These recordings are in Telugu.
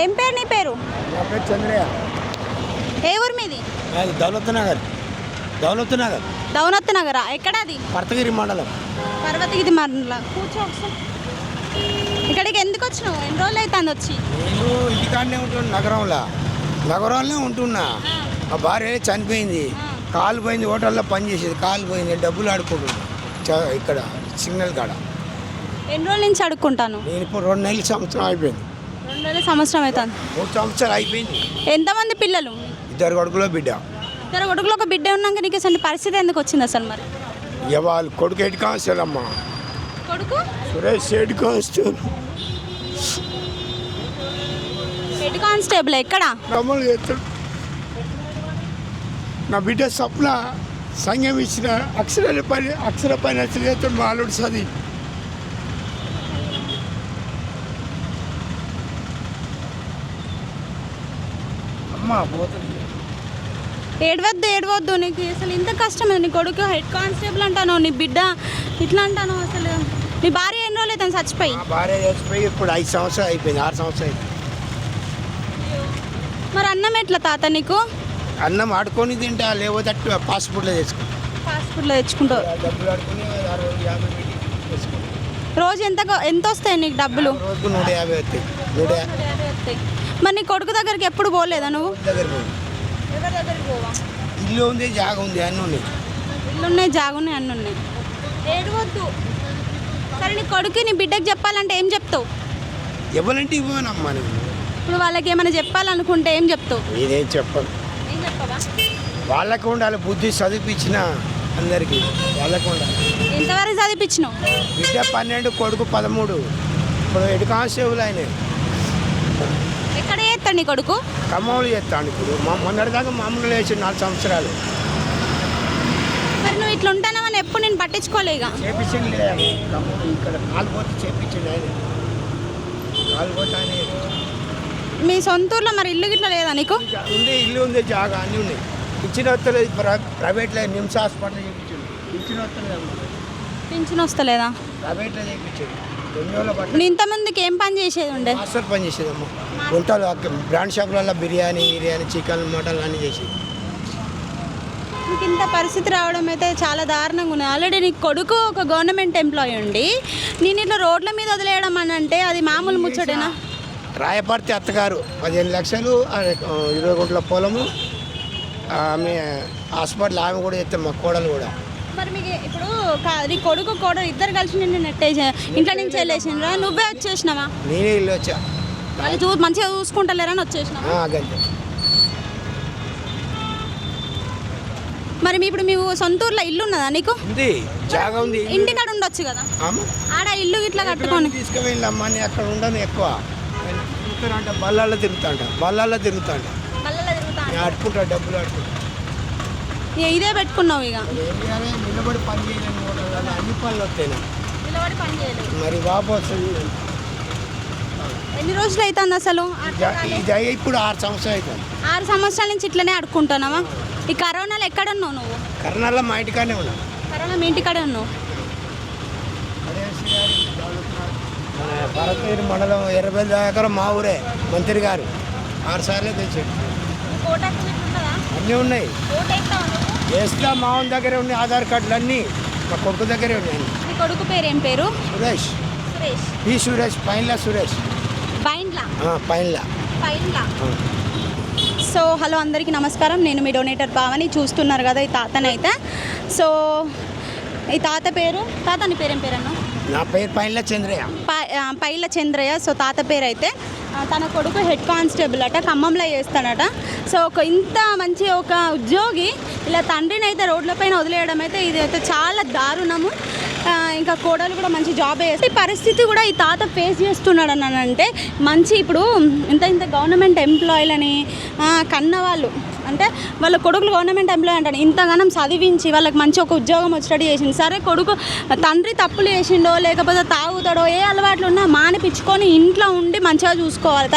ఏం పేరు నీ పేరు? నా పేరు చంద్రయ్య. ఏ ఊరు మీది? దౌలత్ నగర్. దౌలత్ నగరా? ఎక్కడ అది? పర్తగిరి మండలం. పర్వతగిరి మండలం. కూర్చో ఒకసారి. ఇక్కడికి ఎందుకు వచ్చినావు? ఎన్ని రోజులు అవుతుంది వచ్చి? నేను ఇంటికాడనే ఉంటున్నా, నగరంలో ఉంటున్నా. మా భార్య చనిపోయింది, కాలు పోయింది, హోటల్లో పనిచేసేది, కాలు పోయింది, డబ్బులు ఆడుకుంటున్నా ఇక్కడ సిగ్నల్ కాడ. ఎన్ని రోజుల నుంచి అడుక్కుంటాను? నేను ఇప్పుడు 2 నెలల సంవత్సరం అయిపోయింది. 2 నెలల సంవత్సరం అవుతుంది. 3 సంవత్సరాలు అయిపోయింది. ఎంతమంది పిల్లలు? 2 కొడుకులో బిడ్డ. 2 కొడుకులు ఒక బిడ్డ ఉన్నాక నీకు అసలు పరిస్థితి ఎందుకు వచ్చింది అసలు? మరి ఇక వాళ్ళు కొడుకు హెడ్ కానిస్టేబుల్ అమ్మ, కొడుకు Suresh head constable. Head constable ఎక్కడ? అమలు చేస్తాడు. నా బిడ్డ స్వప్న సంఘం ఇచ్చిన అక్షర పని చేస్తాడు. మా అల్లుడు చదివి అమ్మ పోతుంది. ఏడవద్దు నీకు అసలు ఇంత కష్టం. నీ కొడుకు హెడ్ కానిస్టేబుల్ అంటాను, నీ బిడ్డ ఇట్లా అంటాను. అసలు నీ భార్య ఎన్ని రోజులు అవుతుంది చచ్చిపోయి? భార్య చచ్చిపోయి ఇప్పుడు 5 సంవత్సరాలు అయిపోయింది, 6 సంవత్సరాలు అయిపోయింది. మరి అన్నం ఎట్లా తాత నీకు? అన్నం ఆడుకొని తింటా, లేకపోతే అట్టు పాస్పోర్ట్లో తెచ్చుకుంటా. పాస్పోర్ట్లో తెచ్చుకుంటావు? డబ్బులు ఆడుకొని 50 తెచ్చుకుంటా. రోజు ఎంత వస్తాయి నీకు డబ్బులు? రోజుకు 150 వస్తాయి. 150 వస్తాయి. మరి నీ కొడుకు దగ్గరికి ఎప్పుడు పోలేదా నువ్వు? దగ్గర పోయి ఎవరి దగ్గరికి పోవా? ఇల్లు ఉంది, జాగ ఉంది, అన్నీ ఉన్నాయి. ఇల్లు ఉన్నాయి, జాగ ఉన్నాయి, అన్నీ ఉన్నాయి. ఏడవద్దు. సరే నీ కొడుకు నీ బిడ్డకి చెప్పాలంటే ఏం చెప్తావు? ఎవరంటే ఇవ్వనమ్మా నేను. ఇప్పుడు వాళ్ళకి ఏమైనా చెప్పాలనుకుంటే ఏం చెప్తావు? నేనేం చెప్పను. ఏం చెప్పవా? వాళ్ళకు ఉండాలి బుద్ధి, చదివించిన అందరికీ వాళ్ళకు ఉండాలి. ఎంతవరకు చదివించినావు? బిడ్డ 12, కొడుకు 13. ఇప్పుడు హెడ్ కానిస్టేబుల్ ఆయన. ఎక్కడ చేస్తాడు నీ కొడుకు? ఖమ్మంలో చేస్తాడు. ఇప్పుడు మొన్నటిదాకా మామూలు వేసి 4 సంవత్సరాలు. మరి నువ్వు ఇట్లా ఉంటానని ఎప్పుడు నేను పట్టించుకోలేగా? చేపించింది లేదు ఇక్కడ. కాలు పోతే చేపించింది ఆయన. కాలు పోతే ఆయన. మీ సొంత ఊర్లో మరి ఇల్లు గిట్లా లేదా నీకు? ఉంది, ఇల్లు ఉంది, జాగా అన్నీ ఉన్నాయి. ఇచ్చిన వస్తలేదు. ప్రైవేట్లో నిమ్స్ హాస్పిటల్ చేయించాడు. ఇచ్చిన వస్తలేదమ్మా. పింఛన్ వస్తలేదా? ప్రైవేట్లో చేయించాడు. నువ్వు ఇంతమందికి ఏం పని చేసేది ఉండే? మాస్టర్ పని చేసేదమ్మా. వంటలు బ్రాండ్ షాపులలో బిర్యానీ, చికెన్, మటన్ అన్నీ చేసేది. నీకు ఇంత పరిస్థితి రావడం అయితే చాలా దారుణంగా ఉంది. ఆల్రెడీ నీ కొడుకు ఒక గవర్నమెంట్ ఎంప్లాయీ ఉండి నేను ఇట్లా రోడ్ల మీద వదిలేయడం అని అంటే అది మామూలు ముచ్చటేనా? రాయపర్తి అత్తగారు 15 లక్షలు, 20 గుంటల పొలము, ఆమె హాస్పిటల్, ఆమె కూడా చేస్తే మా కోడలు కూడా. మరి మీకు ఇప్పుడు నీ కొడుకు కోడలు ఇద్దరు కలిసి నిన్ను నెట్టేసి ఇంట్లో నుంచి వెళ్ళేసినరా? నువ్వే వచ్చేసినావా? నేనే ఇల్లు వచ్చా. వాళ్ళు మంచిగా చూసుకుంటలేరని వచ్చేసినావా? గంతే. మరి ఇప్పుడు మీ సొంత ఊర్లో ఇల్లు ఉన్నదా నీకు? ఉంది, జాగా ఉంది. ఇంటికాడ ఉండొచ్చు కదా, ఆడ ఇల్లు ఇట్లా కట్టుకొని. తీసుకువెళ్ళమ్మా, నేను అక్కడ ఉండను ఎక్కువ. అంటే బళ్ళల్లో తిరుగుతా అడుకుంటా, డబ్బులు అడుకుంటా. ఇదే పెట్టుకున్నావు ఇక? నిలబడి పని చేయలేను, అన్ని పనులు వస్తాయి. నిలబడి పని చేయలేదు. మరి బాబు వస్తుంది. ఎన్ని రోజులు అవుతుంది అసలు? ఇది ఇప్పుడు 6 సంవత్సరాలు అవుతుంది. 6 సంవత్సరాల నుంచి ఇట్లనే అడుక్కుంటున్నావా? ఈ కరోనాలో ఎక్కడ ఉన్నావు నువ్వు? కరోనాలో మా ఇంటికానే ఉన్నావు. కరోనా మీ ఇంటికాడే ఉన్నావు? పర్వతగిరి మండలం ఎర్రబెల్లి దగ్గర మా ఊరే. మంత్రి గారు 6 సార్లు తెచ్చాడు. అన్నీ ఉన్నాయి. వేస్తా మా ఊరి దగ్గరే ఉన్నాయి. ఆధార్ కార్డులు అన్నీ మా కొడుకు దగ్గరే ఉన్నాయి. మీ కొడుకు పేరు ఏం పేరు? సురేష్. పైన్లా సురేష్. పైన్లా. సో హలో అందరికీ నమస్కారం. నేను మీ డొనేటర్ భావని. చూస్తున్నారు కదా ఈ తాతనైతే. సో ఈ తాత పేరు, తాత నీ పేరేం పేరు అన్న? నా పేరు పైన్ల చంద్రయ్య. సో తాత పేరు అయితే తన కొడుకు హెడ్ కానిస్టేబుల్ అట, ఖమ్మంలో చేస్తాడట. సో ఇంత మంచి ఒక ఉద్యోగి ఇలా తండ్రిని అయితే రోడ్లపైన వదిలేయడం అయితే ఇది అయితే చాలా దారుణము. ఇంకా కోడలు కూడా మంచి జాబ్ చేస్తే ఈ పరిస్థితి కూడా ఈ తాత ఫేస్ చేస్తున్నాడు అని అంటే మంచి ఇప్పుడు ఇంత గవర్నమెంట్ ఎంప్లాయీలని కన్నవాళ్ళు అంటే వాళ్ళ కొడుకులు గవర్నమెంట్ ఎంప్లాయీ అంటాడు. ఇంతగానం చదివించి వాళ్ళకి మంచి ఒక ఉద్యోగం వచ్చేటట్టు చేసింది. సరే కొడుకు తండ్రి తప్పులు చేసిండో లేకపోతే తాగుతాడో ఏ అలవాట్లు ఉన్నా మానిపించుకొని ఇంట్లో ఉండి మంచిగా చూసుకోవాలి.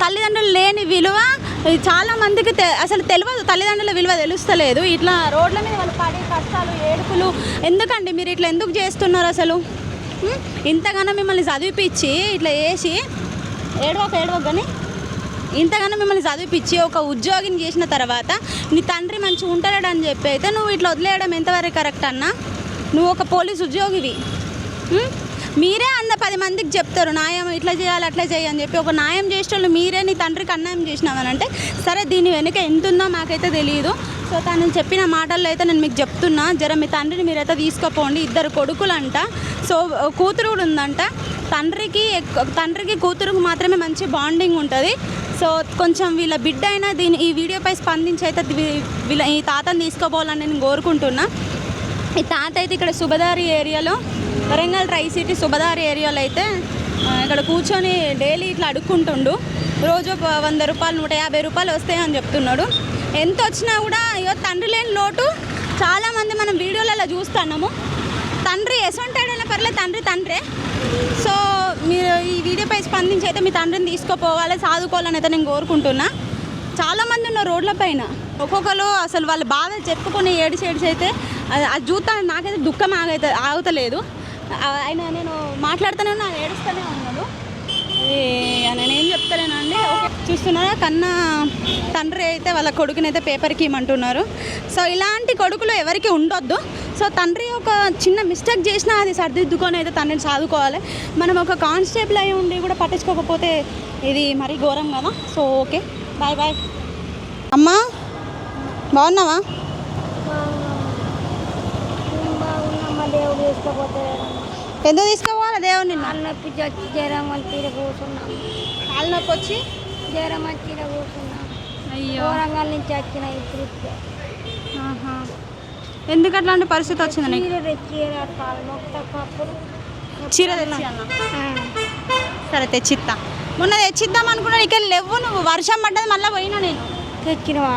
తల్లిదండ్రులు లేని విలువ చాలామందికి అసలు తెలియదు. తల్లిదండ్రుల విలువ తెలుస్తలేదు. ఇట్లా రోడ్ల మీద వాళ్ళు పడే కష్టాలు, ఏడుపులు ఎందుకండి? మీరు ఇట్లా ఎందుకు చేస్తున్నారు అసలు? ఇంతగానో మిమ్మల్ని చదివిపించి ఇట్లా వేసి ఏడవక కానీ ఇంతగానో మిమ్మల్ని చదివిపించి ఒక ఉద్యోగిని చేసిన తర్వాత నీ తండ్రి మంచిగా ఉంటాడు అని చెప్పి అయితే నువ్వు ఇట్లా వదిలేయడం ఎంతవరకు కరెక్ట్ అన్నా? నువ్వు ఒక పోలీస్ ఉద్యోగివి. మీరే 10 మందికి చెప్తారు న్యాయం ఇట్లా చేయాలి అట్లా చేయాలని చెప్పి. ఒక న్యాయం చేసేటోళ్ళు మీరే నీ తండ్రికి అన్యాయం చేసినామని అంటే సరే, దీని వెనుక ఎంత ఉందో మాకైతే తెలియదు. సో తను చెప్పిన మాటల్లో అయితే నేను మీకు చెప్తున్నా, జర మీ తండ్రిని మీరైతే తీసుకుపోండి. 2 కొడుకులంట, సో కూతురు కూడా ఉందంట. తండ్రికి కూతురుకు మాత్రమే మంచి బాండింగ్ ఉంటుంది. సో కొంచెం వీళ్ళ బిడ్డ అయినా ఈ వీడియోపై స్పందించి అయితే ఈ తాతని తీసుకోపోవాలని నేను కోరుకుంటున్నా. ఈ తాత అయితే ఇక్కడ సుబదారి ఏరియాలో, వరంగల్ ట్రై సిటీ సుబదారి ఏరియాలో అయితే ఇక్కడ కూర్చొని డైలీ ఇట్లా అడుక్కుంటుండు. రోజు 100 రూపాయలు 150 రూపాయలు వస్తాయని చెప్తున్నాడు. ఎంత వచ్చినా కూడా అయ్యో తండ్రి లేని లోటు చాలామంది మనం వీడియోలలో చూస్తున్నాము. తండ్రి ఎసొంటాడైనా పర్లేదు, తండ్రే. సో మీరు ఈ వీడియోపై స్పందించి అయితే మీ తండ్రిని తీసుకుపోవాలి, సాదుకోవాలని అయితే నేను కోరుకుంటున్నా. చాలామంది ఉన్నారు రోడ్ల పైన, ఒక్కొక్కరు అసలు వాళ్ళ బాధ చెప్పుకొని ఏడిచి అయితే అది చూస్తాను నాకైతే దుఃఖం ఆగుతలేదు. ఆయన నేను మాట్లాడుతూనే ఉన్నా, ఏడుస్తూనే ఉన్నాడు. నేనేం చెప్తానేనండి. ఓకే, చూస్తున్నారా కన్నా తండ్రి అయితే వాళ్ళ కొడుకునైతే పేపర్కి ఇమ్మంటున్నారు. సో ఇలాంటి కొడుకులు ఎవరికి ఉండొద్దు. సో తండ్రి ఒక చిన్న మిస్టేక్ చేసినా అది సర్దిద్దుకొని అయితే తండ్రిని చదువుకోవాలి. మనం ఒక కానిస్టేబుల్ అయి ఉండి కూడా పట్టించుకోకపోతే ఇది మరీ ఘోరం కదా. So okay, bye bye. అమ్మా బాగున్నావా? ఎందుకు తీసుకోవాలి దేవుని? కాళ్ళు నొప్పి వచ్చి జ్వరం వచ్చి కూర్చున్నాం. కాళ్ళు నొప్పి వచ్చి జ్వరం వచ్చి కూర్చున్నాం. అయ్యో, వరంగల్ నుంచి వచ్చిన ఇప్పుడు ఎందుకు అట్లాంటి పరిస్థితి వచ్చింది నీకు? చీర తెచ్చి సరే తెచ్చిద్దా. మొన్న తెచ్చిద్దాం అనుకున్నా, ఇక్కడ లేవు నువ్వు. వర్షం పడ్డది మళ్ళీ పోయినా నేను. తెచ్చినవా?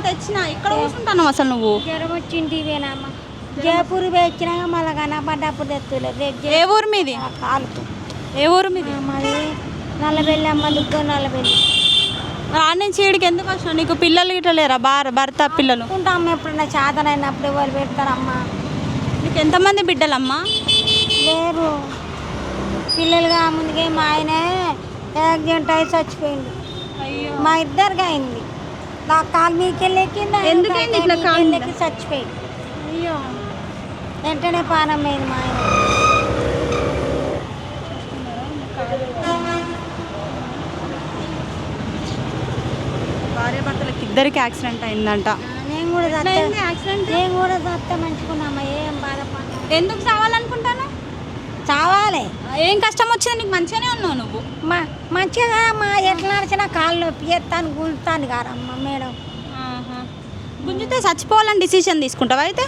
తెచ్చినా. ఇక్కడ కూర్చుంటాను అసలు నువ్వు. జ్వరం వచ్చింది పోయినామా, జయపూర్ వచ్చినాక మళ్ళీ కనపడ్డప్పుడు తెచ్చులేదు. ఏ ఊరు మీది? కాలుతూ. ఏ ఊరు మీది? మాది నల్లబెల్లి అమ్మ దుగ్గ నల్లబెల్లి. ఆడ నుంచి ఈడికి ఎందుకు వచ్చినావు? నీకు పిల్లలు గిట్ల లేరా? భర్త పిల్లలు? ఉంటాం, ఎప్పుడన్నా చేతనైనప్పుడు ఎవరు పెడతారమ్మా. నీకు ఎంతమంది బిడ్డలమ్మా? లేరు పిల్లలుగా. ముందుకే మా ఆయన యాక్సిడెంట్ అయి చచ్చిపోయింది. అయ్యో, మా ఇద్దరికి అయింది. నా కాలు మీకెళ్ళి ఎందుకైంది ఇట్లా కాలు? చచ్చిపోయింది. అయ్యో, వెంటనే పానం అయింది మా ఆయన. భార్య భర్తలకు ఇద్దరికి యాక్సిడెంట్ అయిందంట. నేను కూడా యాక్సిడెంట్ నేను కూడా చస్తే మంచుకున్నామా, ఏం బాధపడ్డా. ఎందుకు చావాలనుకుంటాను? చావాలి. ఏం కష్టం వచ్చింది నీకు? మంచిగానే ఉన్నావు నువ్వు. మంచిగా మా ఎట్లా నడిచినా కాళ్ళు నొప్పి ఎత్తాను గుంజుతాను కారమ్మ మేడం. గుంజితే చచ్చిపోవాలని డిసిషన్ తీసుకుంటావా? అయితే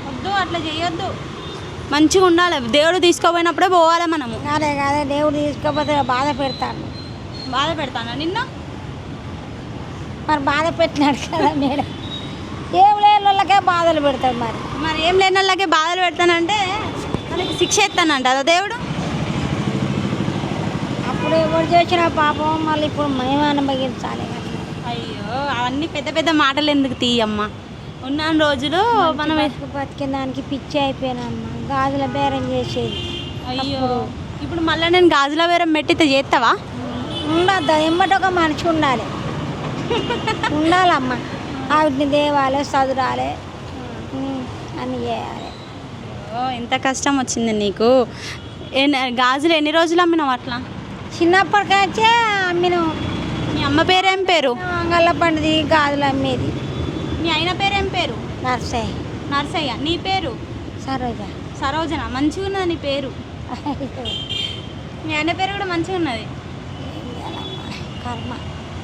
వద్దు, అట్లా చేయొద్దు. మంచిగా ఉండాలి. దేవుడు తీసుకోపోయినప్పుడే పోవాలి మనము. అదే దేవుడు తీసుకోకపోతే బాధ పెడతాను. బాధ పెడతానా నిన్ను? మరి బాధ పెట్టినాడు కదా మేడం. ఏం లేని వాళ్ళకే బాధలు పెడతాడు. మరి ఏం లేని వాళ్ళకే బాధలు పెడతానంటే వాళ్ళకి శిక్ష ఎత్తానంట అదా దేవుడు? అప్పుడు ఎవరు చేసిన పాపం మళ్ళీ ఇప్పుడు మేము అనుభవించాలి. అయ్యో, అవన్నీ పెద్ద పెద్ద మాటలు ఎందుకు తీయమ్మా? ఉన్న రోజులు మనం బతికిన దానికి పిచ్చి అయిపోయినమ్మా. గాజుల బేరం చేసేది. అయ్యో, ఇప్పుడు మళ్ళీ నేను గాజుల బేరం పెట్టితే చేస్తావా? ఉండద్దా? ఎమ్మటి ఒక మనిషి ఉండాలి. ఉండాలమ్మా. ఆవిడని దేవాలి, చదురాలి, అన్నీ చేయాలి. ఎంత కష్టం వచ్చింది నీకు. గాజులు ఎన్ని రోజులు అమ్మినావు అట్లా? చిన్నప్పటికైతే అమ్మినాం. మీ అమ్మ పేరేం పేరు? అంగళ్ళ పండుది గాజులు అమ్మేది. మీ ఆయన పేరేం పేరు? నర్సయ్య. నర్సయ్య. నీ పేరు? సరోజ. సరోజన. మంచిగా ఉన్నది నీ పేరు. మీ ఆయన పేరు కూడా మంచిగా ఉన్నది. కర్మ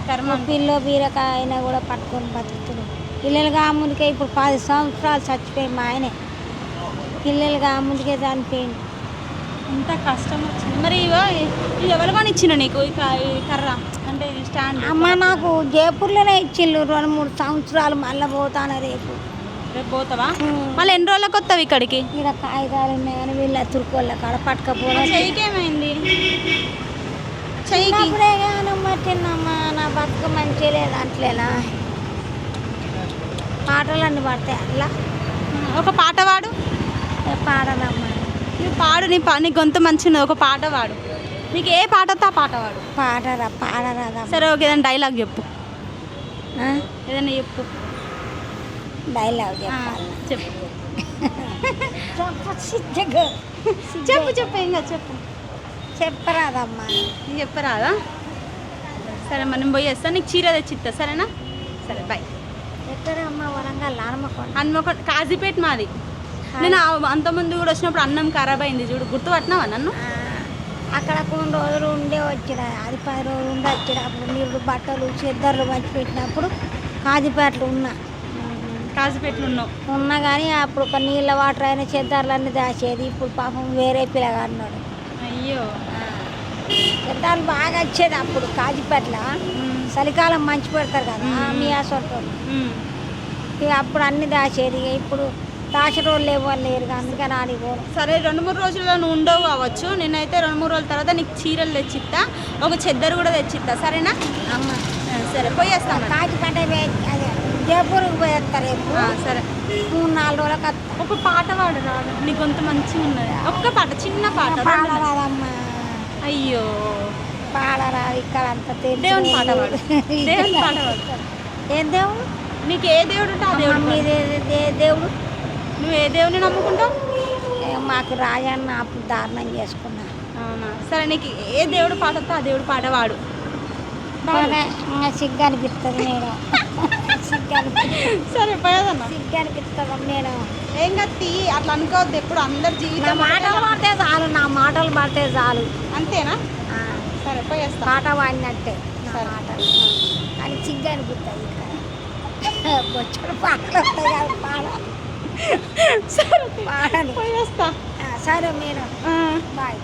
కర్మ. పిల్లో బీరకాయ అయినా కూడా పట్టుకొని బతుకుతుంది. పిల్లలుగా ముందుకే ఇప్పుడు 10 సంవత్సరాలు చచ్చిపోయి మా ఆయనే. పిల్లలుగా ముందుకే చనిపోయింది. ఎంత కష్టం వచ్చింది. మరి ఇది ఎవరు కొని ఇచ్చిన నీకు ఈ కర్ర అంటే స్టాండ్? అమ్మ నాకు జైపూర్లోనే ఇచ్చిండ్రు 2-3 సంవత్సరాలు. మళ్ళీ పోతాను రేపు. రేపు పోతావా? మళ్ళీ ఎన్ని రోజులకు వస్తావు ఇక్కడికి? ఇక్కడ కాగితాలు ఉన్నాయి కానీ వీళ్ళ తురుకోళ్ళ కాడ పట్టుకపోవడం. చెయ్యికి ఏమైంది? చిన్నప్పుడే కానీ మట్టినమ్మా. నా బతుకు మంచిగా లేదు అంటలేనా. పాటలన్నీ పడతాయి అలా. ఒక పాట పాడు. పాడనమ్మా. నువ్వు పాడు. నీ గొంతు మంచిగా ఉన్నది. ఒక పాట పాడు. నీకు ఏ పాట వస్తే ఆ పాట పాడు. పాడరాదా సరే ఓకే, ఏదైనా డైలాగ్ చెప్పు. ఆ? ఏదైనా చెప్పు. డైలాగ్ ఆ, చెప్పాలి. చెప్పు సిద్ధగా. చెప్పు చెప్పు ఏం కాదు చెప్పు. చెప్పరాదమ్మా. నీకు చెప్పరాదా? సరే మనం పోయి వస్తా, నీకు చీర తెచ్చిస్తా సరేనా? సరే బాయ్. ఎక్కడమ్మా వరంగల్ హనుమకొండ. హన్మకొండ కాజీపేట మాది. నేను అంతకుముందు కూడా వచ్చినప్పుడు అన్నం ఖరాబ్ అయింది చూడు, గుర్తుపట్టినావా నన్ను? అక్కడ కొన్ని రోజులు ఉండే వచ్చిన, అది 10 రోజులు ఉండి వచ్చిన. అప్పుడు నీళ్ళు బట్టలు చెద్దర్లు మంచి పెట్టినప్పుడు కాజీపేటలు కాజీపేటలో ఉన్నావు. ఉన్నా కానీ అప్పుడు ఒక నీళ్ళ వాటర్ అయినా చెద్దర్లన్నీ దాచేది. ఇప్పుడు పాపం వేరే పిల్లగా అన్నాడు. అయ్యో. చెద్దాలు బాగా వచ్చేది అప్పుడు కాజీపేటలో. చలికాలం మంచి పెడతారు కదా మీ అసలు. ఇక అప్పుడు అన్ని దాచేది. ఇక ఇప్పుడు దాచిన రోజులు లేరు, అందుకని ఆడికి పోను. సరే 2-3 రోజుల్లో నువ్వు ఉండవు కావచ్చు. నేనైతే 2-3 రోజుల తర్వాత నీకు చీరలు తెచ్చిస్తా, ఒక చెద్దరు కూడా తెచ్చిస్తా సరేనా? అమ్మ సరే పోయేస్తాను. కాజీపేట అదే జయపూర్కి పోయేస్తారు. సరే 3-4 రోజులకు వస్తా. ఒక పాట పాడు రాదు, నీ గొంతు మంచిగా ఉన్నది. ఒక్క పాట, చిన్న పాట. పాడరాదమ్మా. అయ్యో పాడరాదు. ఇక్కడ అంత దేవుని పాట పాడు. దేవుని పాట పాడు. ఏం దేవుడు? నీకు ఏ దేవుడు ఉంటే ఆ దేవుడు పాడు. దేవుడు నువ్వు ఏ దేవుని నమ్ముకుంటావు? మాకు రాజన్న అప్పుడు దారుణం చేసుకున్నా. అవునా? సరే నీకు ఏ దేవుడు పాట వస్తే ఆ దేవుడు పాట పాడు. సిగ్గు అనిపిస్తుంది మేడం. సరే పోయేదన్నా. సిగ్గు అనిపిస్తుంది మేడం. ఏం కత్తి అట్లా అనుకోవద్దు ఎప్పుడు, అందరు నా జీవితం మాటలు పడితే చాలు, నా మాటలు పడితే చాలు. అంతేనా? సరే పోయేస్తా. పాట పాడినట్టే నా సరే. మాటలు. అని సిగ్గు అనిపిస్తుంది. బొచ్చడు పాటలు వస్తాయి కదా పాడాలి. సరే పాడాలి. పోయేస్తా. సరే మేడం ఆ. బాయ్.